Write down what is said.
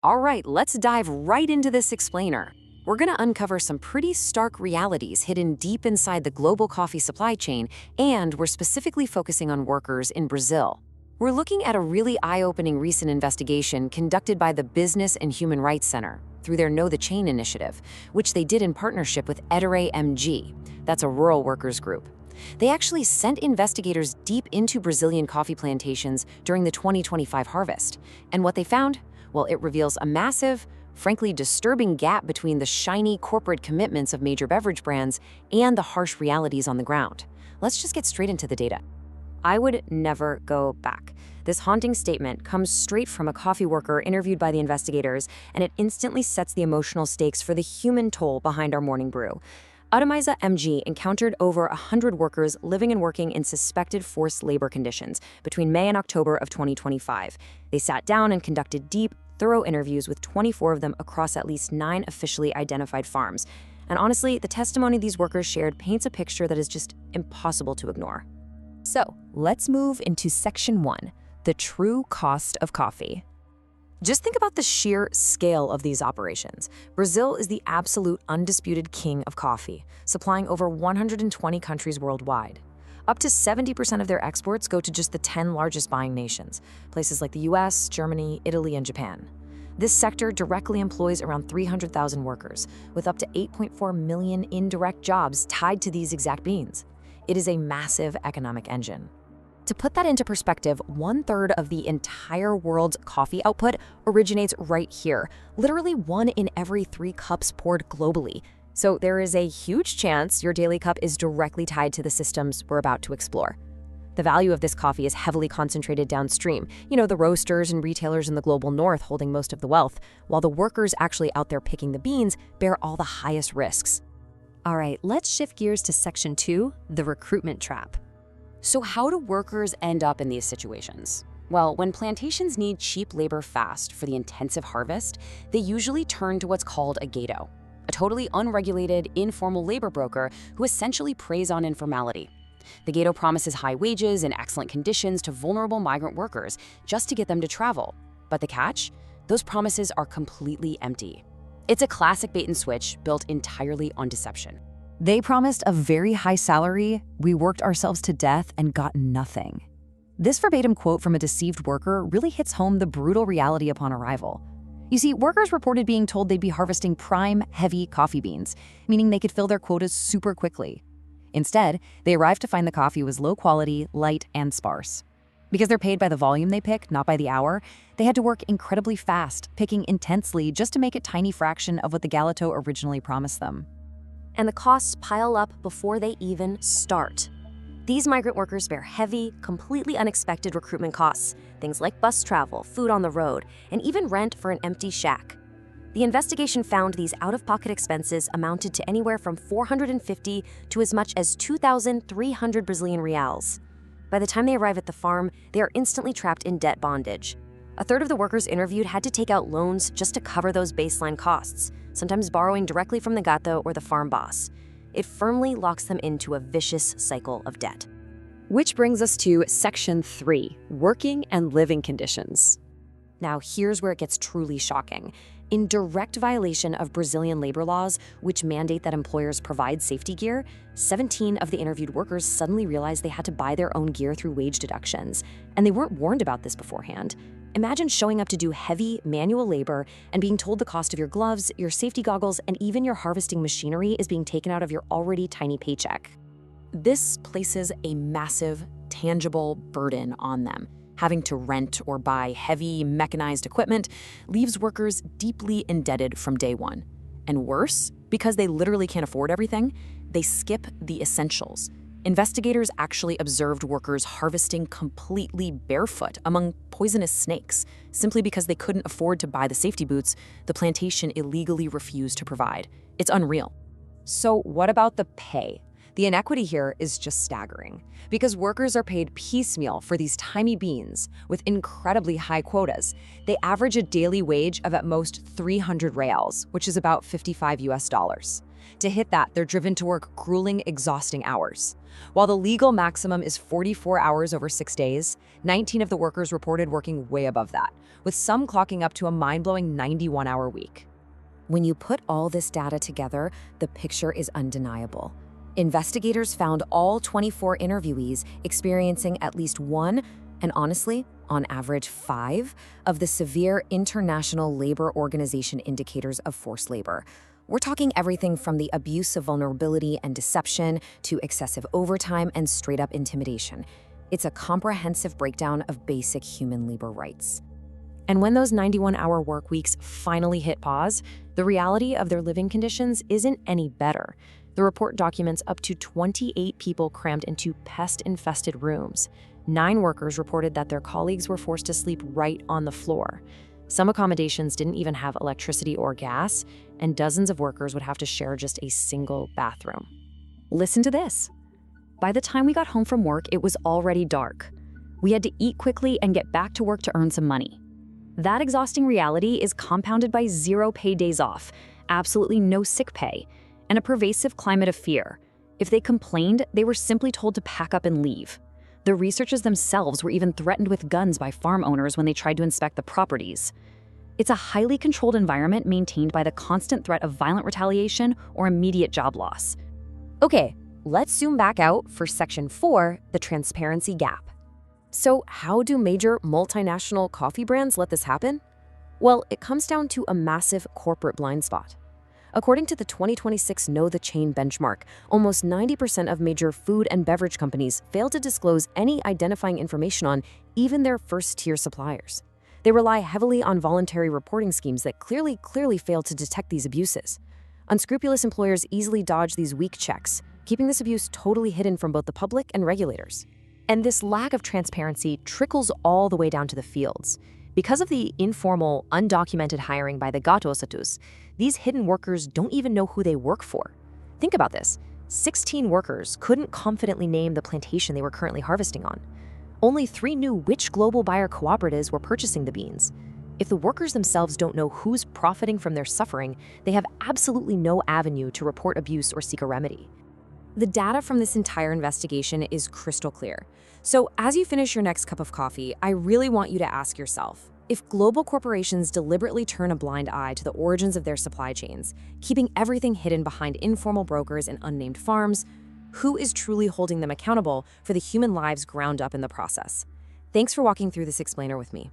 All right, let's dive right into this explainer. We're going to uncover some pretty stark realities hidden deep inside the global coffee supply chain, and we're specifically focusing on workers in Brazil. We're looking at a really eye-opening recent investigation conducted by the Business and Human Rights Center through their Know the Chain initiative, which they did in partnership with Edere MG. That's a rural workers group. They actually sent investigators deep into Brazilian coffee plantations during the 2025 harvest. And what they found? Well, it reveals a massive, frankly disturbing gap between the shiny corporate commitments of major beverage brands and the harsh realities on the ground. Let's just get straight into the data. I would never go back. This haunting statement comes straight from a coffee worker interviewed by the investigators, and it instantly sets the emotional stakes for the human toll behind our morning brew. Ademaiza MG encountered over 100 workers living and working in suspected forced labor conditions between May and October of 2025. They sat down and conducted deep, thorough interviews with 24 of them across at least 9 officially identified farms. And honestly, the testimony these workers shared paints a picture that is just impossible to ignore. So, let's move into Section 1, the true cost of coffee. Just think about the sheer scale of these operations. Brazil is the absolute undisputed king of coffee, supplying over 120 countries worldwide. Up to 70% of their exports go to just the 10 largest buying nations, places like the US, Germany, Italy, and Japan. This sector directly employs around 300,000 workers, with up to 8.4 million indirect jobs tied to these exact beans. It is a massive economic engine. To put that into perspective, 1/3 of the entire world's coffee output originates right here, literally 1 in every 3 cups poured globally. So there is a huge chance your daily cup is directly tied to the systems we're about to explore. The value of this coffee is heavily concentrated downstream, the roasters and retailers in the global north holding most of the wealth, while the workers actually out there picking the beans bear all the highest risks. All right, let's shift gears to Section 2, the recruitment trap. So how do workers end up in these situations? Well, when plantations need cheap labor fast for the intensive harvest, they usually turn to what's called a gato, a totally unregulated, informal labor broker who essentially preys on informality. The gato promises high wages and excellent conditions to vulnerable migrant workers just to get them to travel. But the catch? Those promises are completely empty. It's a classic bait and switch built entirely on deception. They promised a very high salary, we worked ourselves to death and got nothing. This verbatim quote from a deceived worker really hits home the brutal reality upon arrival. You see, workers reported being told they'd be harvesting prime, heavy coffee beans, meaning they could fill their quotas super quickly. Instead, they arrived to find the coffee was low quality, light, and sparse. Because they're paid by the volume they pick, not by the hour, they had to work incredibly fast, picking intensely just to make a tiny fraction of what the Galato originally promised them. And the costs pile up before they even start. These migrant workers bear heavy, completely unexpected recruitment costs, things like bus travel, food on the road, and even rent for an empty shack. The investigation found these out-of-pocket expenses amounted to anywhere from 450 to as much as 2,300 Brazilian reals. By the time they arrive at the farm, they are instantly trapped in debt bondage. 1/3 of the workers interviewed had to take out loans just to cover those baseline costs, sometimes borrowing directly from the gato or the farm boss. It firmly locks them into a vicious cycle of debt. Which brings us to Section 3, working and living conditions. Now, here's where it gets truly shocking. In direct violation of Brazilian labor laws, which mandate that employers provide safety gear, 17 of the interviewed workers suddenly realized they had to buy their own gear through wage deductions, and they weren't warned about this beforehand. Imagine showing up to do heavy, manual labor and being told the cost of your gloves, your safety goggles, and even your harvesting machinery is being taken out of your already tiny paycheck. This places a massive, tangible burden on them. Having to rent or buy heavy, mechanized equipment leaves workers deeply indebted from day one. And worse, because they literally can't afford everything, they skip the essentials. Investigators actually observed workers harvesting completely barefoot among poisonous snakes. Simply because they couldn't afford to buy the safety boots, the plantation illegally refused to provide. It's unreal. So what about the pay? The inequity here is just staggering, because workers are paid piecemeal for these tiny beans with incredibly high quotas. They average a daily wage of at most 300 reals, which is about $55 US. To hit that, they're driven to work grueling, exhausting hours. While the legal maximum is 44 hours over 6 days, 19 of the workers reported working way above that, with some clocking up to a mind-blowing 91-hour week. When you put all this data together, the picture is undeniable. Investigators found all 24 interviewees experiencing at least one, and honestly, on average 5, of the severe International Labor Organization indicators of forced labor. We're talking everything from the abuse of vulnerability and deception to excessive overtime and straight-up intimidation. It's a comprehensive breakdown of basic human labor rights. And when those 91-hour work weeks finally hit pause, the reality of their living conditions isn't any better. The report documents up to 28 people crammed into pest-infested rooms. 9 workers reported that their colleagues were forced to sleep right on the floor. Some accommodations didn't even have electricity or gas, and dozens of workers would have to share just a single bathroom. Listen to this. By the time we got home from work, it was already dark. We had to eat quickly and get back to work to earn some money. That exhausting reality is compounded by 0 paid days off, absolutely no sick pay, and a pervasive climate of fear. If they complained, they were simply told to pack up and leave. The researchers themselves were even threatened with guns by farm owners when they tried to inspect the properties. It's a highly controlled environment maintained by the constant threat of violent retaliation or immediate job loss. Okay, let's zoom back out for Section 4, the transparency gap. So how do major multinational coffee brands let this happen? Well, it comes down to a massive corporate blind spot. According to the 2026 Know the Chain benchmark, almost 90% of major food and beverage companies fail to disclose any identifying information on even their first-tier suppliers. They rely heavily on voluntary reporting schemes that clearly fail to detect these abuses. Unscrupulous employers easily dodge these weak checks, keeping this abuse totally hidden from both the public and regulators. And this lack of transparency trickles all the way down to the fields. Because of the informal, undocumented hiring by the gato-osatus, these hidden workers don't even know who they work for. Think about this. 16 workers couldn't confidently name the plantation they were currently harvesting on. Only 3 knew which global buyer cooperatives were purchasing the beans. If the workers themselves don't know who's profiting from their suffering, they have absolutely no avenue to report abuse or seek a remedy. The data from this entire investigation is crystal clear. So as you finish your next cup of coffee, I really want you to ask yourself, if global corporations deliberately turn a blind eye to the origins of their supply chains, keeping everything hidden behind informal brokers and unnamed farms, who is truly holding them accountable for the human lives ground up in the process? Thanks for walking through this explainer with me.